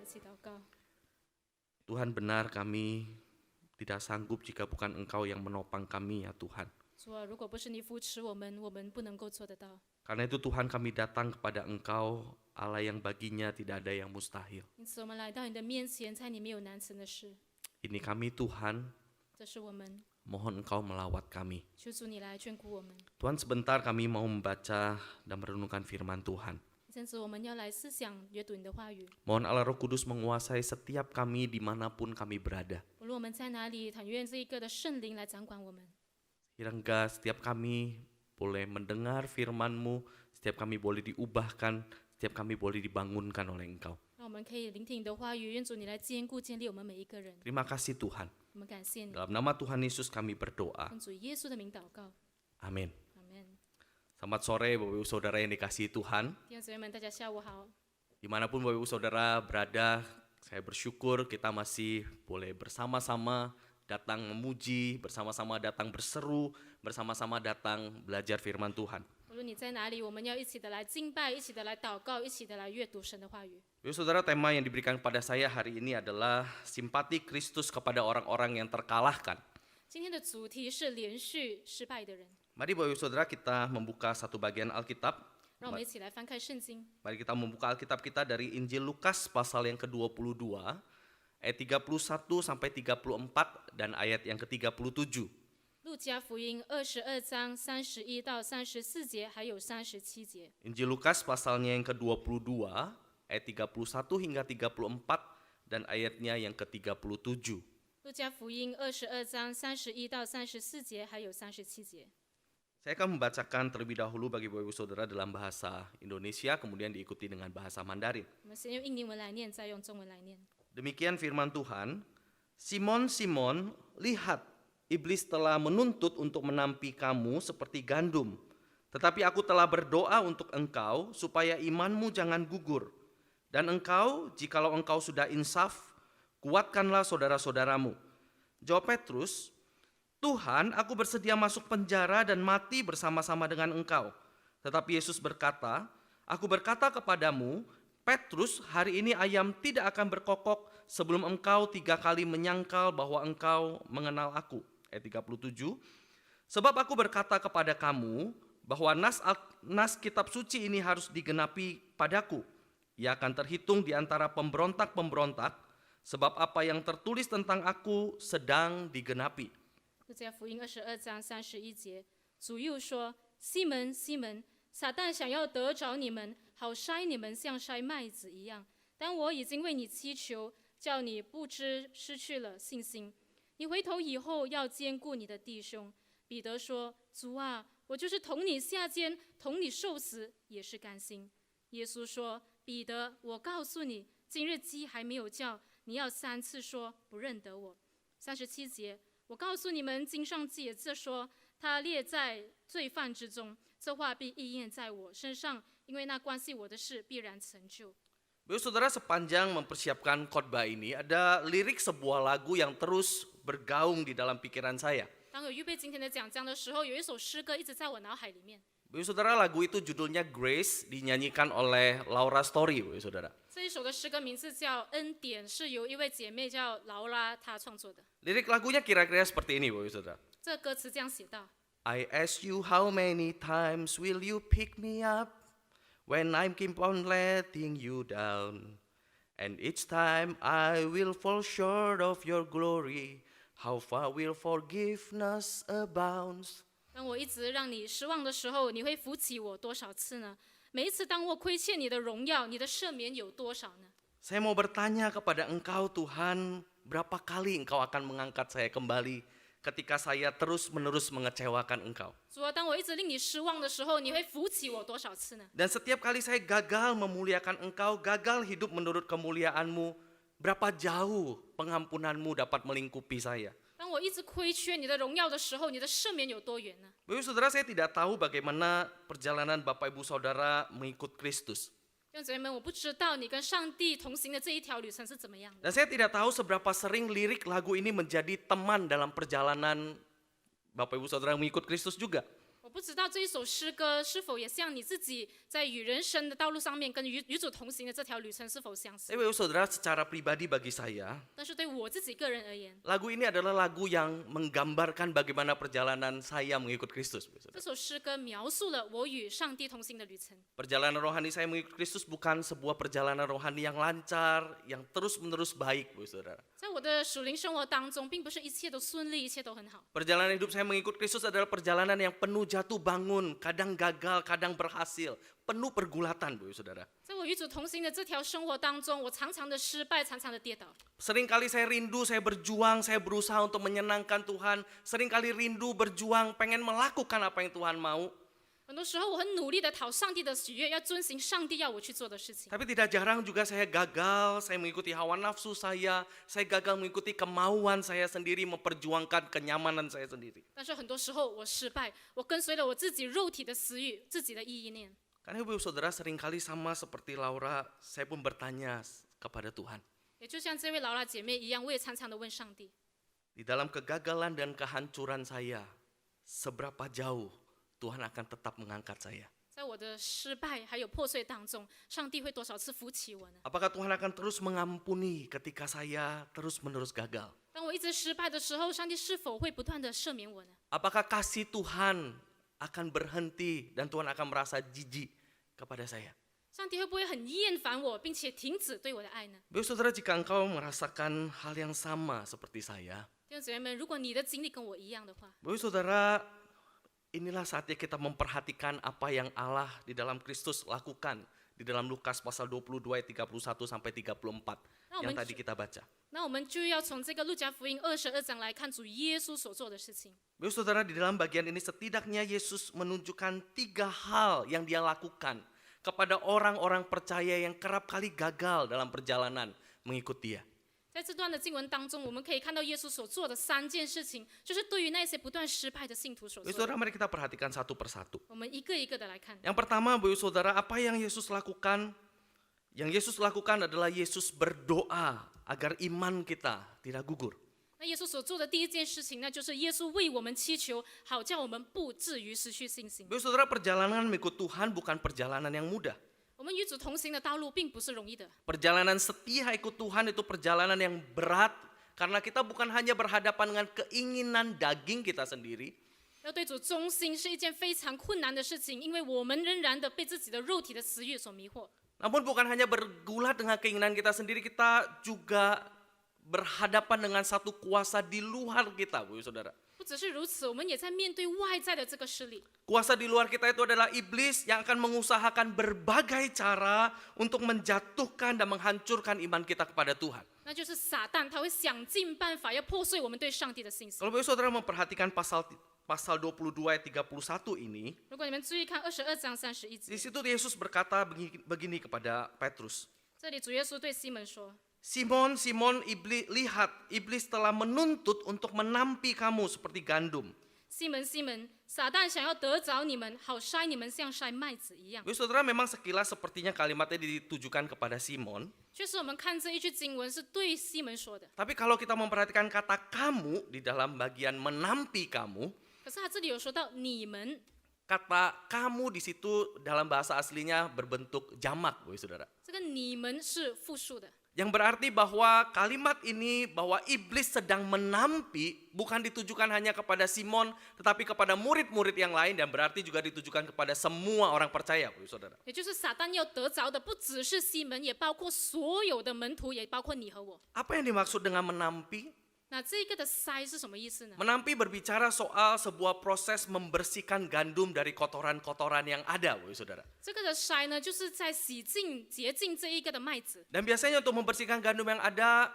一起祷告。 Tuhan benar kami tidak sanggup jika bukan Engkau yang menopang kami ya Tuhan. 主啊，如果不是你扶持我们，我们不能够做得到。 Karena itu Tuhan kami datang kepada Engkau, Allah yang baginya tidak ada yang mustahil. 因此，我们来到你的面前，在你没有难成的事。 Ini kami Tuhan, 这是我们， mohon Engkau melawat kami. 求主你来眷顾我们。 Tuhan sebentar kami mau membaca dan merenungkan firman Tuhan. 这样子，我们要来思想阅读你的话语。 Mohon Allah Roh Kudus menguasai setiap kami dimanapun kami berada. 无论我们在哪里，但愿这一个的圣灵来掌管我们。 Hingga setiap kami boleh mendengar firman-Mu, setiap kami boleh diubahkan, setiap kami boleh dibangunkan oleh Engkau. 让我们可以聆听你的话语，愿主你来坚固建立我们每一个人。 Terima kasih Tuhan. 我们感谢你， Dalam nama Tuhan Yesus kami berdoa. 奉主耶稣的名祷告， Amin. 阿门。 Selamat sore Bapak Ibu Saudara yang dikasihi Tuhan. 弟兄姊妹们，大家下午好。 Dimanapun Bapak Ibu Saudara berada, saya bersyukur kita masih boleh bersama-sama datang memuji, bersama-sama datang berseru, bersama-sama datang belajar firman Tuhan. 无论你在哪里，我们要一起的来敬拜，一起的来祷告，一起的来阅读神的话语。 Bapak Ibu Saudara, tema yang diberikan kepada saya hari ini adalah simpati Kristus kepada orang-orang yang terkalahkan. 今天的主题是连续失败的人， Mari Bapak Ibu Saudara kita membuka satu bagian Alkitab. 让我们一起来翻开圣经。 Mari kita membuka Alkitab kita dari Injil Lukas pasal yang ke-22 ayat 31 sampai 34 dan ayat yang ke-37. 路加福音22章31到34节，还有37节。 Injil Lukas pasalnya yang ke-22 ayat 31 hingga 34 dan ayatnya yang ke-37. 路加福音22章31到34节，还有37节。 Saya akan membacakan terlebih dahulu bagi Bapak Ibu Saudara dalam bahasa Indonesia, kemudian diikuti dengan bahasa Mandarin. 我们先用印尼文来念，再用中文来念。 Demikian firman Tuhan, Simon, Simon, lihat, iblis telah menuntut untuk menampi kamu seperti gandum. Tetapi aku telah berdoa untuk engkau supaya imanmu jangan gugur. Dan engkau, jikalau engkau sudah insaf, kuatkanlah saudara-saudaramu. Jawab Petrus, Tuhan, aku bersedia masuk penjara dan mati bersama-sama dengan engkau. Tetapi Yesus berkata, aku berkata kepadamu, Petrus, hari ini ayam tidak akan berkokok sebelum engkau 3 kali menyangkal bahwa engkau mengenal aku. Ayat 37, sebab aku berkata kepada kamu bahwa nas kitab suci ini harus digenapi padaku. Ia akan terhitung di antara pemberontak-pemberontak, sebab apa yang tertulis tentang aku sedang digenapi. 路加福音22章31节，主又说：“西门，西门，撒旦想要得着你们，好筛你们，像筛麦子一样。但我已经为你祈求，叫你不知失去了信心。你回头以后要兼顾你的弟兄。”彼得说：“主啊，我就是同你下监，同你受死，也是甘心。”耶稣说：“彼得，我告诉你，今日鸡还没有叫，你要3次说不认得我。” 37节。 我告诉你们，经上记着说，他列在罪犯之中，这话必应验在我身上，因为那关系我的事必然成就。 Bapak Saudara, sepanjang mempersiapkan khotbah ini ada lirik sebuah lagu yang terus bergaung di dalam pikiran saya. 当我预备今天的讲章的时候，有一首诗歌一直在我脑海里面。 Bapak Saudara, lagu itu judulnya Grace, dinyanyikan oleh Laura Story, Bapak Saudara. 这一首的诗歌名字叫《恩典》，是由一位姐妹叫劳拉她创作的。 Lirik lagunya kira-kira seperti ini, Bapak Saudara. 这歌词这样写道： I ask you how many times will you pick me up when I keep on letting you down, and each time I will fall short of your glory, how far will forgiveness abound? 当我一直让你失望的时候，你会扶起我多少次呢？每一次当我亏欠你的荣耀，你的赦免有多少呢？ Saya mau bertanya kepada Engkau Tuhan, berapa kali Engkau akan mengangkat saya kembali ketika saya terus-menerus mengecewakan Engkau? 主啊，当我一直令你失望的时候，你会扶起我多少次呢？ Dan setiap kali saya gagal memuliakan Engkau, gagal hidup menurut kemuliaan-Mu, berapa jauh pengampunan-Mu dapat melingkupi saya? 当我一直亏缺你的荣耀的时候，你的赦免有多远呢？ Bapak Ibu Saudara, saya tidak tahu bagaimana perjalanan Bapak Ibu Saudara mengikut Kristus. 弟兄姊妹们，我不知道你跟上帝同行的这一条旅程是怎么样的。 Dan saya tidak tahu seberapa sering lirik lagu ini menjadi teman dalam perjalanan Bapak Ibu Saudara mengikut Kristus juga. 我不知道这一首诗歌是否也像你自己在与人生的道路上面跟与主同行的这条旅程是否相似？ Tapi Bapak Saudara, secara pribadi bagi saya, 但是对我自己个人而言， lagu ini adalah lagu yang menggambarkan bagaimana perjalanan saya mengikut Kristus. Bapak 这 Saudara. 首诗歌描述了我与上帝同行的旅程。 Perjalanan rohani saya mengikut Kristus bukan sebuah perjalanan rohani yang lancar, yang terus-menerus baik, Bapak Saudara. 在我的属灵生活当中，并不是一切都顺利，一切都很好。 Perjalanan hidup saya mengikut Kristus adalah perjalanan yang penuh jatuh bangun, kadang gagal, kadang berhasil, penuh pergulatan, Bapak Saudara. 在我与主同行的这条生活当中，我常常的失败，常常的跌倒。 Seringkali saya rindu, saya berjuang, saya berusaha untuk menyenangkan Tuhan. Seringkali rindu, berjuang, pengen melakukan apa yang Tuhan mau. 很多时候，我很努力的讨上帝的喜悦，要遵行上帝要我去做的事情。 Tapi tidak jarang juga saya gagal, saya mengikuti hawa nafsu saya gagal mengikuti kemauan saya sendiri, memperjuangkan kenyamanan saya sendiri. 但是很多时候我失败，我跟随了我自己肉体的私欲、自己的意念。 Karena Ibu Saudara seringkali sama seperti Laura, saya pun bertanya kepada Tuhan. 也就像这位劳拉姐妹一样，我也常常的问上帝： Di dalam kegagalan dan kehancuran saya, seberapa jauh Tuhan akan tetap mengangkat saya? 在我的失败还有破碎当中，上帝会多少次扶起我呢？ Apakah Tuhan akan terus mengampuni ketika saya terus-menerus gagal? 当我一直失败的时候，上帝是否会不断的赦免我呢？ Apakah kasih Tuhan akan berhenti dan Tuhan akan merasa jijik kepada saya? 上帝会不会很厌烦我，并且停止对我的爱呢？ Bapak Saudara, jika engkau merasakan hal yang sama seperti saya, 弟兄姊妹们，如果你的经历跟我一样的话， Bapak Saudara, inilah saatnya kita memperhatikan apa yang Allah di dalam Kristus lakukan di dalam Lukas pasal 22 ayat 31 sampai 34 yang tadi kita baca. 那我们就要从这个路加福音22章来看主耶稣所做的事情。 Bapak Saudara, di dalam bagian ini setidaknya Yesus menunjukkan 3 hal yang dia lakukan kepada orang-orang percaya yang kerap kali gagal dalam perjalanan mengikut dia. 在这段的经文当中，我们可以看到耶稣所做的3件事情，就是对于那些不断失败的信徒所 Bapak 做的。 Saudara, mari kita perhatikan satu persatu. 我们一个一个的来看。 Yang pertama, Bapak Saudara, apa yang Yesus lakukan? Yang Yesus lakukan adalah Yesus berdoa agar iman kita tidak gugur. 那耶稣所做的第一件事情，那就是耶稣为我们祈求，好叫我们不至于失去信心。 Bapak Saudara, perjalanan mengikut Tuhan bukan perjalanan yang mudah. 我们与主同行的道路并不是容易的。 Perjalanan setia ikut Tuhan itu perjalanan yang berat karena kita bukan hanya berhadapan dengan keinginan daging kita sendiri, 要对主忠心是一件非常困难的事情，因为我们仍然的被自己的肉体的私欲所迷惑。 namun bukan hanya bergulat dengan keinginan kita sendiri, kita juga berhadapan dengan satu kuasa di luar kita, Bapak Saudara. 不只是如此，我们也在面对外在的这个势力。 Kuasa di luar kita itu adalah iblis yang akan mengusahakan berbagai cara untuk menjatuhkan dan menghancurkan iman kita kepada Tuhan. 那就是撒旦，他会想尽办法要破碎我们对上帝的信心。 Kalau Bapak Saudara memperhatikan pasal 22 ayat 31 ini, 如果你们注意看22章31 di 节， situ Yesus berkata begini kepada Petrus. 这里主耶稣对西门说： Simon, Simon, lihat, iblis telah menuntut untuk menampi kamu seperti gandum. 西门，西门，撒旦想要得着你们，好筛你们，像筛麦子一样。 Bapak Saudara, memang sekilas sepertinya kalimatnya ditujukan kepada Simon. 确实，我们看这一句经文是对西门说的。 Tapi kalau kita memperhatikan kata kamu di dalam bagian menampi kamu, 可是他这里有说到你们， kata kamu di situ dalam bahasa aslinya berbentuk jamak, Bapak Saudara. 这个你们是复数的。 Yang berarti bahwa kalimat ini, bahwa iblis sedang menampi, bukan ditujukan hanya kepada Simon, tetapi kepada murid-murid yang lain, dan berarti juga ditujukan kepada semua orang percaya, Bapak Saudara. 也就是撒旦要得着的，不只是西门，也包括所有的门徒，也包括你和我。 Apa yang dimaksud dengan menampi? 那这个的筛是什么意思呢？ Menampi berbicara soal sebuah proses membersihkan gandum dari kotoran-kotoran yang ada, Bapak Saudara. 这个的筛呢，就是在洗净、洁净这一个的麦子。 Dan biasanya untuk membersihkan gandum yang ada,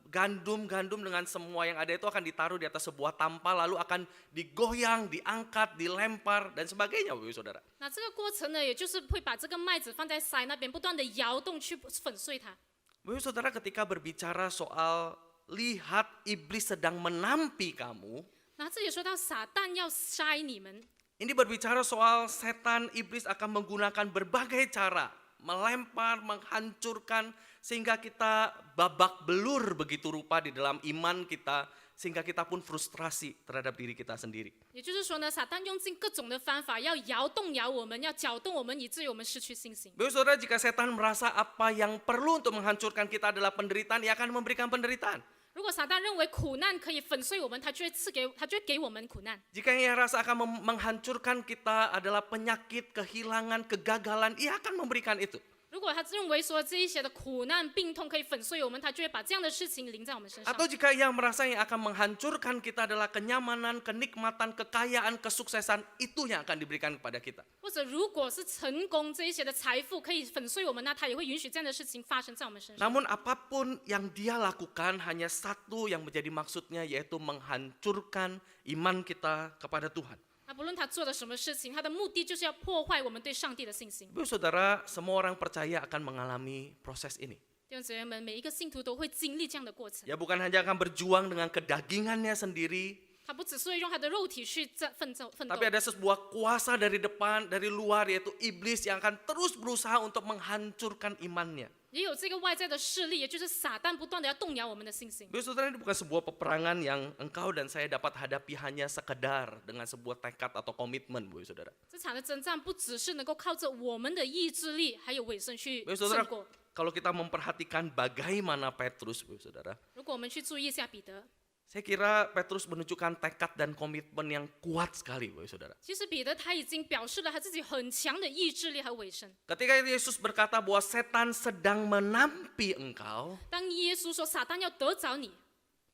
gandum dengan semua yang ada itu akan ditaruh di atas sebuah tampah, lalu akan digoyang, diangkat, dilempar, dan sebagainya, Bapak Saudara. 那这个过程呢，也就是会把这个麦子放在筛那边，不断的摇动去粉碎它。 Bapak Saudara, ketika berbicara soal lihat iblis sedang menampi kamu, 那这里说到撒旦要筛你们， ini berbicara soal setan iblis akan menggunakan berbagai cara, melempar, menghancurkan, sehingga kita babak belur begitu rupa di dalam iman kita, sehingga kita pun frustrasi terhadap diri kita sendiri. 也就是说呢，撒旦用尽各种的方法，要动摇我们，要搅动我们，以至于我们失去信心。 Bapak Saudara, jika setan merasa apa yang perlu untuk menghancurkan kita adalah penderitaan, ia akan memberikan penderitaan. 如果撒旦认为苦难可以粉碎我们，他就会给我们苦难。 Jika ia rasa akan menghancurkan kita adalah penyakit, kehilangan, kegagalan, ia akan memberikan itu. 如果他认为说这一些的苦难、病痛可以粉碎我们，他就会把这样的事情临在我们身上。 Atau jika ia merasa yang akan menghancurkan kita adalah kenyamanan, kenikmatan, kekayaan, kesuksesan, itu yang akan diberikan kepada kita. 或者如果是成功这一些的财富可以粉碎我们，那他也会允许这样的事情发生在我们身上。 Namun apapun yang dia lakukan hanya satu yang menjadi maksudnya, yaitu menghancurkan iman kita kepada Tuhan. 那不论他做的什么事情，他的目的就是要破坏我们对上帝的信心。 Bapak Saudara, semua orang percaya akan mengalami proses ini. 弟兄姊妹们，每一个信徒都会经历这样的过程。 Ya bukan hanya akan berjuang dengan kedagingannya sendiri, 他不只是会用他的肉体去奋斗， tapi ada sebuah kuasa dari depan, dari luar, yaitu iblis yang akan terus berusaha untuk menghancurkan imannya. 也有这个外在的势力，也就是撒旦不断的要动摇我们的信心。 Bapak Saudara, ini bukan sebuah peperangan yang engkau dan saya dapat hadapi hanya sekedar dengan sebuah tekad atau komitmen, Bapak Saudara. 这场的征战不只是能够靠着我们的意志力还有委身去 Bapak Saudara, 胜过。 kalau kita memperhatikan bagaimana Petrus, Bapak Saudara, 如果我们去注意一下彼得， saya kira Petrus menunjukkan tekad dan komitmen yang kuat sekali, Bapak Saudara. 其实彼得他已经表示了他自己很强的意志力和委身。 Ketika Yesus berkata bahwa setan sedang menampi engkau, 当耶稣说撒旦要得着你，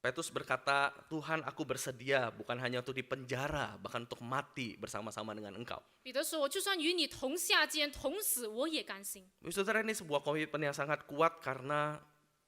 Petrus berkata, Tuhan, aku bersedia bukan hanya untuk dipenjara, bahkan untuk mati bersama-sama dengan engkau. 彼得说：“我就算与你同下监同死，我也甘心。” Bapak Saudara, ini sebuah komitmen yang sangat kuat karena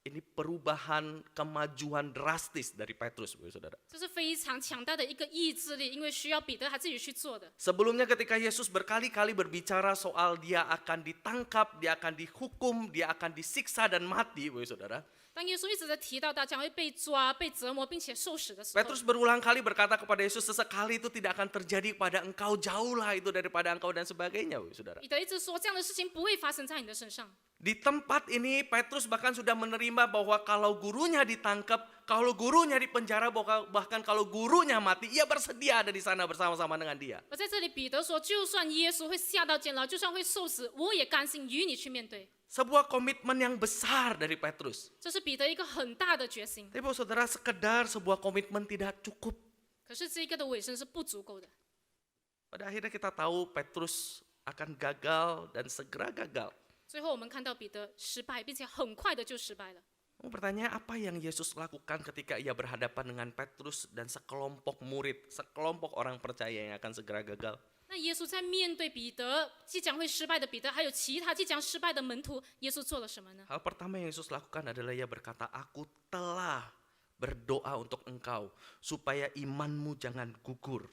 ini perubahan kemajuan drastis dari Petrus, Bapak Saudara. 这是非常强大的一个意志力，因为需要彼得他自己去做的。 Sebelumnya ketika Yesus berkali-kali berbicara soal dia akan ditangkap, dia akan dihukum, dia akan disiksa dan mati, Bapak Saudara. 当耶稣一直在提到他将会被抓、被折磨，并且受死的时候， Petrus berulang kali berkata kepada Yesus, sesekali itu tidak akan terjadi pada engkau, jauhlah itu daripada engkau dan sebagainya, Bapak Saudara. 彼得一直说这样的事情不会发生在你的身上。 Di tempat ini Petrus bahkan sudah menerima bahwa kalau gurunya ditangkap, kalau gurunya dipenjara, bahkan kalau gurunya mati, ia bersedia ada di sana bersama-sama dengan dia. 而在这里，彼得说，就算耶稣会下到监牢，就算会受死，我也甘心与你去面对。 Sebuah komitmen yang besar dari Petrus. 这是彼得一个很大的决心。 Tapi Bapak Saudara, sekedar sebuah komitmen tidak cukup. 可是这个的委身是不足够的。 Pada akhirnya kita tahu Petrus akan gagal dan segera gagal. 最后我们看到彼得失败，并且很快的就失败了。 Pertanyaannya, apa yang Yesus lakukan ketika ia berhadapan dengan Petrus dan sekelompok murid, sekelompok orang percaya yang akan segera gagal? 那耶稣在面对彼得即将会失败的彼得，还有其他即将失败的门徒，耶稣做了什么呢？ Hal pertama yang Yesus lakukan adalah ia berkata, aku telah berdoa untuk engkau supaya imanmu jangan gugur.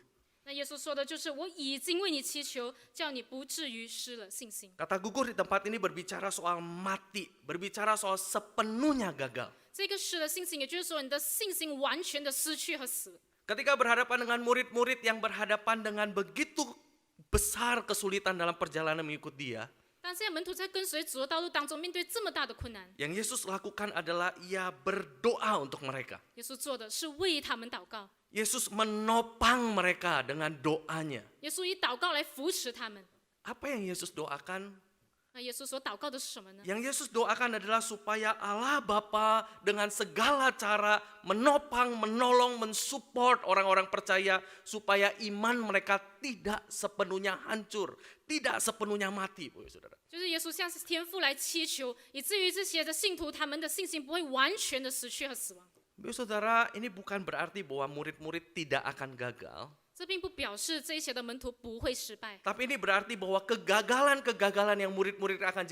那耶稣说的就是我已经为你祈求，叫你不至于失了信心。 Kata gugur di tempat ini berbicara soal mati, berbicara soal sepenuhnya gagal. 这个失了信心，也就是说你的信心完全的失去和死。 Ketika berhadapan dengan murid-murid yang berhadapan dengan begitu besar kesulitan dalam perjalanan mengikut dia, 但这些门徒在跟随主的道路当中，面对这么大的困难， yang Yesus lakukan adalah ia berdoa untuk mereka. 耶稣做的是为他们祷告。 Yesus menopang mereka dengan doanya. 耶稣以祷告来扶持他们。 Apa yang Yesus doakan? 那耶稣所祷告的是什么呢？ Yang Yesus doakan adalah supaya Allah Bapa dengan segala cara menopang, menolong, mensupport orang-orang percaya supaya iman mereka tidak sepenuhnya hancur, tidak sepenuhnya mati, Saudara. 就是耶稣向天父来祈求，以至于这些的信徒他们的信心不会完全的失去和死亡。 Saudara, ini bukan berarti bahwa murid-murid tidak akan gagal. 这并不表示这些的门徒不会失败， Tapi ini berarti bahwa kegagalan-kegagalan yang murid-murid akan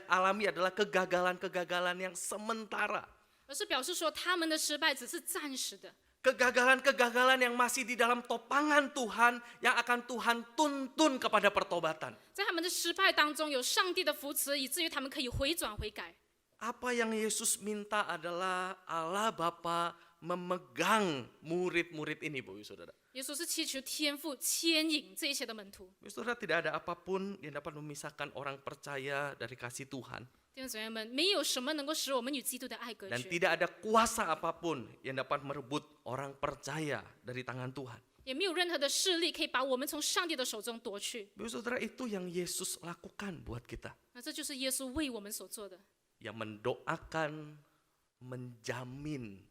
alami adalah kegagalan-kegagalan yang sementara. 而是表示说他们的失败只是暂时的。 Kegagalan-kegagalan yang masih di dalam topangan Tuhan yang akan Tuhan tuntun kepada pertobatan. 在他们的失败当中，有上帝的扶持，以至于他们可以回转悔改。 Apa yang Yesus minta adalah Allah Bapa memegang murid-murid ini, Bu Saudara. 耶稣是祈求天父牵引这一些的门徒。 Saudara, tidak ada apapun yang dapat memisahkan orang percaya dari kasih Tuhan. 弟兄姊妹们，没有什么能够使我们与基督的爱隔 Dan 绝， tidak ada kuasa apapun yang dapat merebut orang percaya dari tangan Tuhan. 也没有任何的势力可以把我们从上帝的手中夺去。 Bapak Saudara, itu yang Yesus lakukan buat kita. 那这就是耶稣为我们所做的， Yang mendoakan, menjamin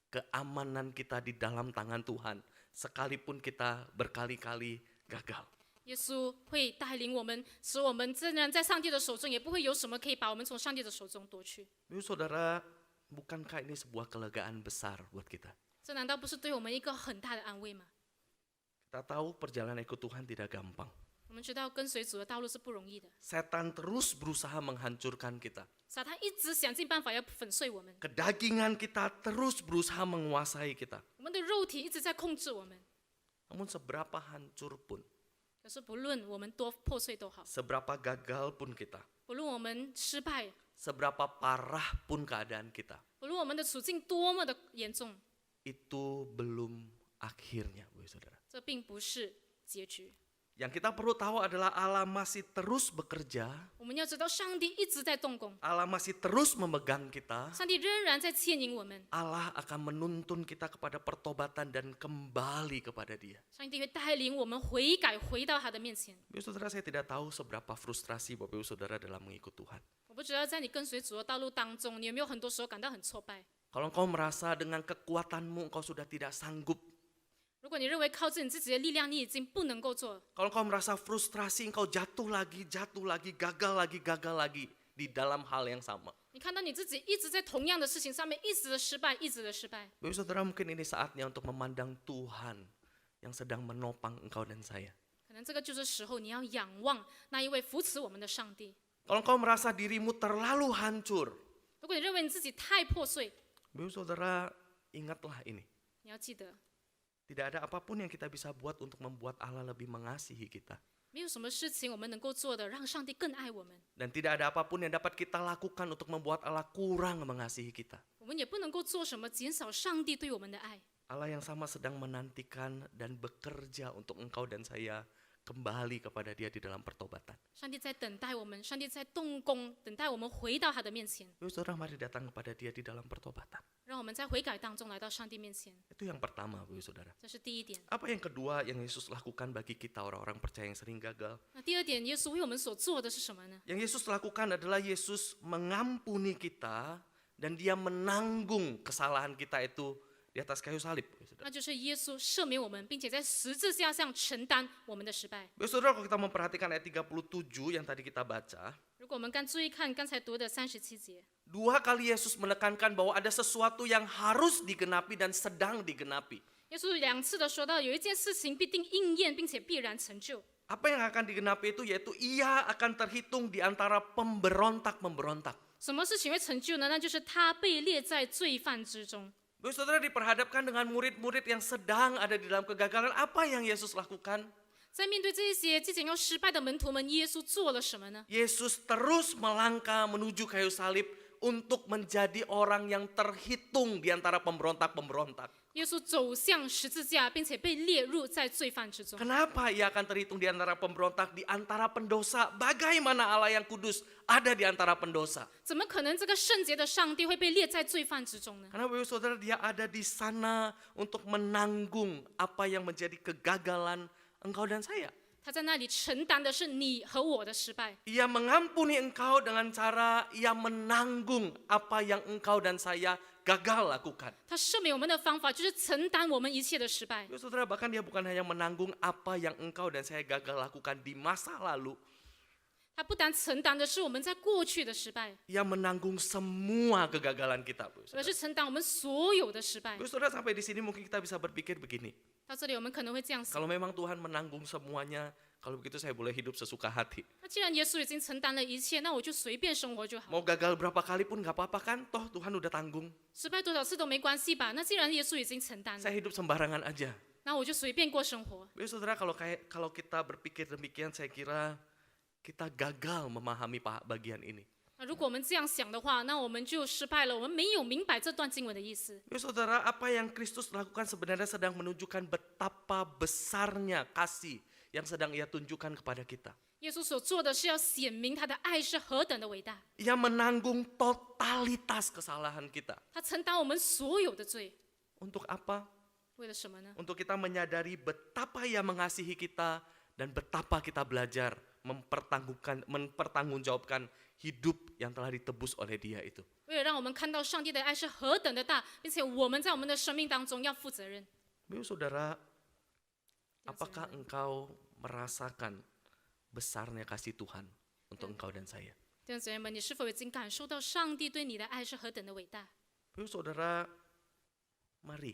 keamanan kita di dalam tangan Tuhan. Sekalipun kita berkali-kali gagal. 耶稣会带领我们，使我们仍然在上帝的手中，也不会有什么可以把我们从上帝的手中夺去。 Bapak Saudara, bukankah ini sebuah kelegaan besar buat kita? 这难道不是对我们一个很大的安慰吗？ Kita tahu perjalanan ikut Tuhan tidak gampang. 我们知道跟随主的道路是不容易的， Setan terus berusaha menghancurkan kita. 撒旦一直想尽办法要粉碎我们， Kedagingan kita terus berusaha menguasai kita. 我们的肉体一直在控制我们。 Namun seberapa hancur pun, 可是不论我们多破碎都好， seberapa gagal pun kita, 不论我们失败， seberapa parah pun keadaan kita, 不论我们的处境多么的严重， itu belum akhirnya, Bapak Saudara. 这并不是结局。 Yang kita perlu tahu adalah Allah masih terus bekerja, 我们要知道，上帝一直在动工， Allah masih terus memegang kita, 上帝仍然在牵引我们， Allah akan menuntun kita kepada pertobatan dan kembali kepada Dia. 上帝会带领我们悔改，回到他的面前。 Bapak Saudara, saya tidak tahu seberapa frustrasi Bapak Ibu Saudara dalam mengikut Tuhan. 我不知道在你跟随主的道路当中，你有没有很多时候感到很挫败？ Kalau engkau merasa dengan kekuatanmu engkau sudah tidak sanggup, 如果你认为靠着你自己的力量，你已经不能够做， kalau engkau merasa frustrasi, engkau jatuh lagi, gagal lagi di dalam hal yang sama. 你看到你自己一直在同样的事情上面一直的失败，一直的失败， Bapak Ibu Saudara, mungkin ini saatnya untuk memandang Tuhan yang sedang menopang engkau dan saya. 可能这个就是时候你要仰望那一位扶持我们的上帝。 Kalau engkau merasa dirimu terlalu hancur, 如果你认为你自己太破碎， Bapak Ibu Saudara, ingatlah ini. 你要记得， Tidak ada apapun yang kita bisa buat untuk membuat Allah lebih mengasihi kita. 没有什么事情我们能够做的，让上帝更爱我们。 Dan tidak ada apapun yang dapat kita lakukan untuk membuat Allah kurang mengasihi kita. 我们也不能够做什么减少上帝对我们的爱。 Allah yang sama sedang menantikan dan bekerja untuk engkau dan saya kembali kepada Dia di dalam pertobatan. 上帝在等待我们，上帝在动工，等待我们回到他的面前， Bapak Saudara, mari datang kepada Dia di dalam pertobatan. 让我们在悔改当中来到上帝面前。 Itu yang pertama, Bapak Saudara. 这是第一点。 Apa yang kedua yang Yesus lakukan bagi kita orang-orang percaya yang sering gagal? 那第二点，耶稣为我们所做的是什么呢？ Yang Yesus lakukan adalah Yesus mengampuni kita dan Dia menanggung kesalahan kita itu di atas kayu salib. Bapak Saudara. 那就是耶稣赦免我们，并且在十字架上承担我们的失败。 Bapak Saudara, kalau kita memperhatikan ayat 37 yang tadi kita baca, 如果我们注意看刚才读的37节， dua kali Yesus menekankan bahwa ada sesuatu yang harus digenapi dan sedang digenapi. 耶稣两次的说到，有一件事情必定应验，并且必然成就。 Apa yang akan digenapi itu yaitu ia akan terhitung di antara pemberontak-pemberontak. 什么事情会成就呢？那就是他被列在罪犯之中。 Bapak Saudara, diperhadapkan dengan murid-murid yang sedang ada di dalam kegagalan, apa yang Yesus lakukan? 在面对这一些即将要失败的门徒们，耶稣做了什么呢？ Yesus terus melangkah menuju kayu salib untuk menjadi orang yang terhitung di antara pemberontak-pemberontak. 耶稣走向十字架，并且被列入在罪犯之中。 Kenapa ia akan terhitung di antara pemberontak, di antara pendosa? Bagaimana Allah yang kudus ada di antara pendosa? 怎么可能这个圣洁的上帝会被列在罪犯之中呢？ Karena Bapak Saudara, dia ada di sana untuk menanggung apa yang menjadi kegagalan engkau dan saya. 他在那里承担的是你和我的失败。 Ia mengampuni engkau dengan cara ia menanggung apa yang engkau dan saya gagal lakukan. 他赦免我们的方法就是承担我们一切的失败。 Bapak Saudara, bahkan dia bukan hanya menanggung apa yang engkau dan saya gagal lakukan di masa lalu. 他不单承担的是我们在过去的失败， Ia menanggung semua kegagalan kita. Bapak 而 Saudara. 是承担我们所有的失败。 Bapak Saudara, sampai di sini mungkin kita bisa berpikir begini. 到这里，我们可能会这样想： Kalau memang Tuhan menanggung semuanya, kalau begitu saya boleh hidup sesuka hati. 那既然耶稣已经承担了一切，那我就随便生活就好。 Mau gagal berapa kali pun gak apa-apa kan? Toh Tuhan udah tanggung. 失败多少次都没关系吧？那既然耶稣已经承担了， Saya hidup sembarangan aja. 那我就随便过生活。 Bapak Saudara, kalau kita berpikir demikian, saya kira kita gagal memahami bagian ini. 那如果我们这样想的话，那我们就失败了。我们没有明白这段经文的意思。 Bapak Saudara, apa yang Kristus lakukan sebenarnya sedang menunjukkan betapa besarnya kasih yang sedang Ia tunjukkan kepada kita. 耶稣所做的是要显明他的爱是何等的伟大， Ia menanggung totalitas kesalahan kita. 他承担我们所有的罪， Untuk apa? 为了什么呢？ Untuk kita menyadari betapa Ia mengasihi kita dan betapa kita belajar mempertanggungjawabkan hidup yang telah ditebus oleh Dia itu. 为了让我们看到上帝的爱是何等的大，并且我们在我们的生命当中要负责任。 Saudara, apakah engkau merasakan besarnya kasih Tuhan untuk engkau dan saya? 弟兄姊妹们，你是否已经感受到上帝对你的爱是何等的伟大？ Saudara, mari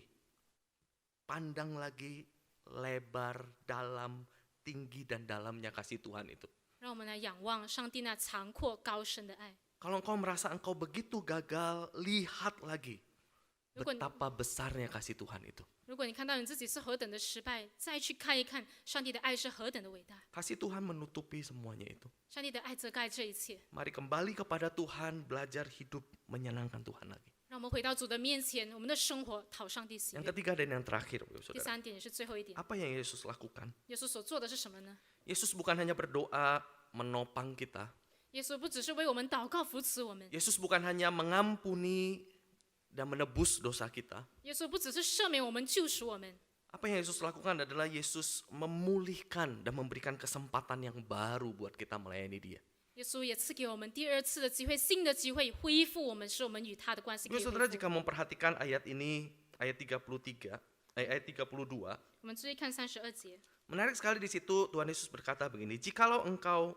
pandang lagi lebar, dalam, tinggi dan dalamnya kasih Tuhan itu. 让我们来仰望上帝那长阔高深的爱。 Kalau engkau merasa engkau begitu gagal, lihat lagi 如果你 betapa besarnya kasih Tuhan itu. 如果你看到你自己是何等的失败，再去看一看上帝的爱是何等的伟大。 Kasih Tuhan menutupi semuanya itu. 上帝的爱遮盖这一切。 Mari kembali kepada Tuhan, belajar hidup menyenangkan Tuhan lagi. 让我们回到主的面前，我们的生活讨上帝喜 Yang 悦。 ketiga dan yang terakhir, 第 saudara. 三点也是最后一点， Apa yang Yesus lakukan? 耶稣所做的是什么呢？ Yesus bukan hanya berdoa menopang kita. 耶稣不只是为我们祷告扶持我们， Yesus bukan hanya mengampuni dan menebus dosa kita. 耶稣不只是赦免我们、救赎我们， Apa yang Yesus lakukan adalah Yesus memulihkan dan memberikan kesempatan yang baru buat kita melayani Dia. 耶稣也赐给我们第二次的机会、新的机会，恢复我们，使我们与他的关系可以恢 Saudara, 复。 jika memperhatikan ayat ini, ayat 32, 我们注意看32节， menarik sekali di situ Tuhan Yesus berkata begini, jikalau engkau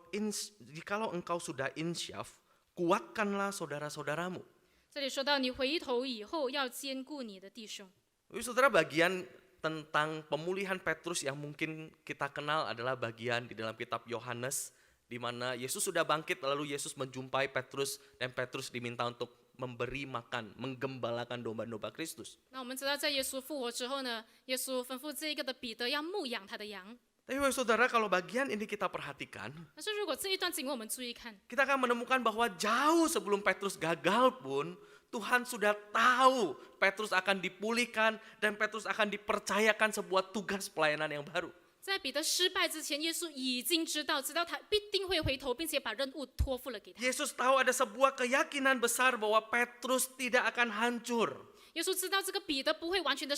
sudah insyaf, kuatkanlah saudara-saudaramu. 这里说到你回头以后要兼顾你的弟兄。 Saudara, bagian tentang pemulihan Petrus yang mungkin kita kenal adalah bagian di dalam kitab Yohanes, di mana Yesus sudah bangkit lalu Yesus menjumpai Petrus dan Petrus diminta untuk memberi makan, menggembalakan domba-domba Kristus. 那我们知道，在耶稣复活之后呢，耶稣吩咐这个的彼得要牧养他的羊。 Tapi saudara, kalau bagian ini kita perhatikan, 但是如果这一段经文我们注意看， kita akan menemukan bahwa jauh sebelum Petrus gagal pun, Tuhan sudah tahu Petrus akan dipulihkan dan Petrus akan dipercayakan sebuah tugas pelayanan yang baru. 在彼得失败之前，耶稣已经知道他必定会回头，并且把任务托付了给他。 Yesus tahu ada sebuah keyakinan besar bahwa Petrus tidak akan hancur. 耶稣知道这个彼得不会完全的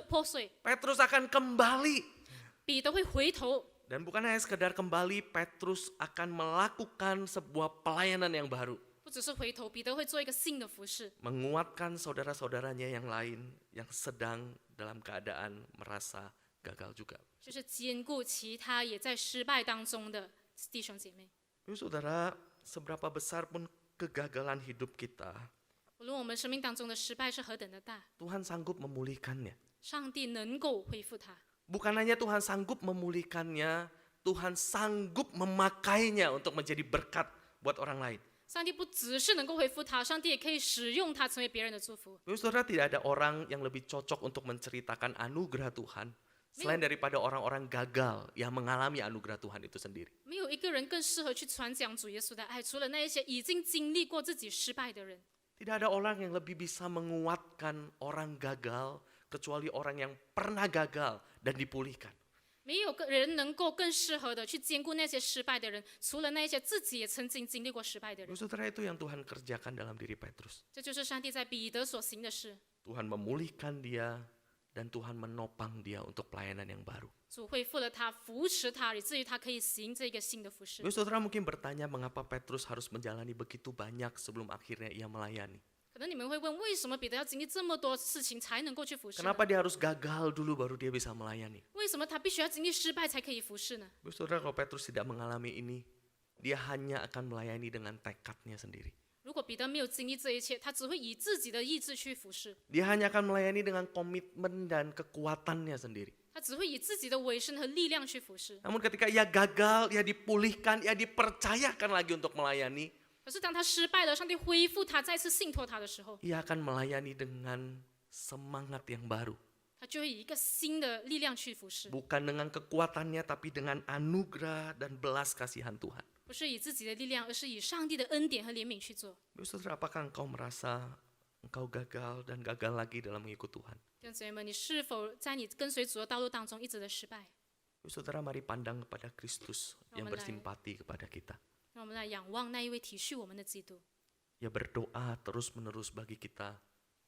破碎， Petrus akan kembali. 彼得会回头。 Dan bukan hanya sekedar kembali, Petrus akan melakukan sebuah pelayanan yang baru. 不只是回头，彼得会做一个新的服饰， Menguatkan saudara-saudaranya yang lain yang sedang dalam keadaan merasa gagal juga. 就是兼顾其他也在失败当中的弟兄姐妹。 Saudara, seberapa besar pun kegagalan hidup kita, 无论我们生命当中的失败是何等的大， Tuhan sanggup memulihkannya. 上帝能够恢复它。 Bukan hanya Tuhan sanggup memulihkannya, Tuhan sanggup memakainya untuk menjadi berkat buat orang lain. 上帝不只是能够恢复它，上帝也可以使用它成为别人的祝福。 Saudara, tidak ada orang yang lebih cocok untuk menceritakan anugerah Tuhan selain daripada orang-orang gagal yang mengalami anugerah Tuhan itu sendiri. 没有一个人更适合去传讲主耶稣的爱，除了那一些已经经历过自己失败的人。 Tidak ada orang yang lebih bisa menguatkan orang gagal kecuali orang yang pernah gagal dan dipulihkan. 没有个人能够更适合的去兼顾那些失败的人，除了那一些自己也曾经经历过失败的人。 Saudara, itu yang Tuhan kerjakan dalam diri Petrus. 这就是上帝在彼得所行的事。 Tuhan memulihkan dia dan Tuhan menopang dia untuk pelayanan yang baru. 主恢复了他，扶持他，以至于他可以行这个新的服饰。 Saudara mungkin bertanya mengapa Petrus harus menjalani begitu banyak sebelum akhirnya ia melayani. 可能你们会问，为什么彼得要经历这么多事情才能够去服侍呢？ Kenapa dia harus gagal dulu baru dia bisa melayani? 为什么他必须要经历失败才可以服侍呢？ Saudara, kalau Petrus tidak mengalami ini, dia hanya akan melayani dengan tekadnya sendiri. 如果彼得没有经历这一切，他只会以自己的意志去服侍， Dia hanya akan melayani dengan komitmen dan kekuatannya sendiri. 他只会以自己的委身和力量去服侍。 Namun ketika ia gagal, ia dipulihkan, ia dipercayakan lagi untuk melayani, 可是当他失败了，上帝恢复他，再次信托他的时候， ia akan melayani dengan semangat yang baru. 他就会以一个新的力量去服侍， Bukan dengan kekuatannya, tapi dengan anugerah dan belas kasihan Tuhan. 不是以自己的力量，而是以上帝的恩典和怜悯去做。 Saudara, apakah engkau merasa engkau gagal dan gagal lagi dalam mengikut Tuhan? 弟兄姊妹们，你是否在你跟随主的道路当中一直的失败？ Saudara, mari pandang kepada Kristus yang Amen. bersimpati kepada kita. 让我们来仰望那一位体恤我们的基督， Ya berdoa terus-menerus bagi kita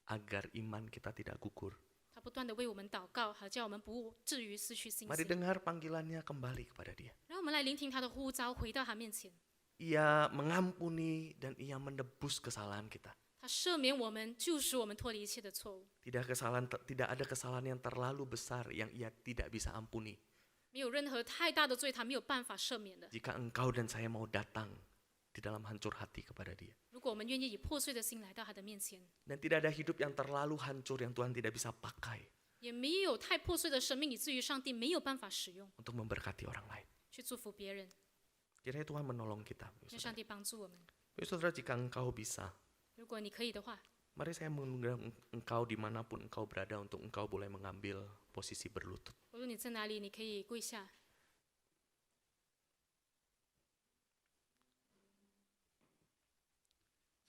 agar iman kita tidak gugur. 他不断的为我们祷告，好叫我们不至于失去信 Mari 心。 dengar panggilannya kembali kepada dia. 让我们来聆听他的呼召，回到他面前。 Ia mengampuni dan ia menebus kesalahan kita. 他赦免我们，救赎我们脱离一切的错误。 Tidak ada kesalahan yang terlalu besar yang ia tidak bisa ampuni. 没有任何太大的罪，他没有办法赦免的。 Jika engkau dan saya mau datang di dalam hancur hati kepada dia. 如果我们愿意以破碎的心来到他的面前， Dan tidak ada hidup yang terlalu hancur yang Tuhan tidak bisa pakai 也没有太破碎的生命，以至于上帝没有办法使用 untuk memberkati orang lain. 去祝福别人。 Kiranya Tuhan menolong kita. 愿上帝帮助我们。 Saudara, jika engkau bisa, 如果你可以的话， mari saya mengundang engkau dimanapun engkau berada untuk engkau boleh mengambil posisi berlutut. 无论你在哪里，你可以跪下。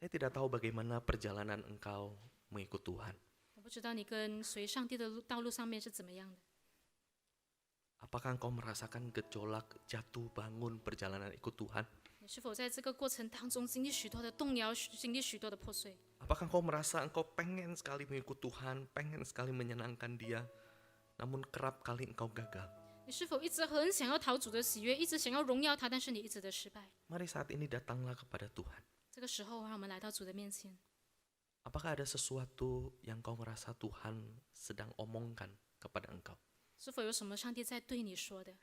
Saya tidak tahu bagaimana perjalanan engkau mengikut Tuhan. 我不知道你跟随上帝的道路上面是怎么样的。 Apakah engkau merasakan gejolak, jatuh, bangun perjalanan ikut Tuhan? 你是否在这个过程当中经历许多的动摇，经历许多的破碎？ Apakah engkau merasa engkau pengen sekali mengikut Tuhan, pengen sekali menyenangkan Dia, namun kerap kali engkau gagal? 你是否一直很想要讨主的喜悦，一直想要荣耀他，但是你一直的失败？ Mari saat ini datanglah kepada Tuhan. 这个时候，让我们来到主的面前。 Apakah ada sesuatu yang kau merasa Tuhan sedang omongkan kepada engkau? 是否有什么上帝在对你说的？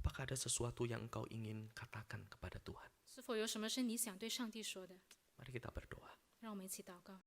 Apakah ada sesuatu yang engkau ingin katakan kepada Tuhan? 是否有什么是你想对上帝说的？ Mari kita berdoa. 让我们一起祷告。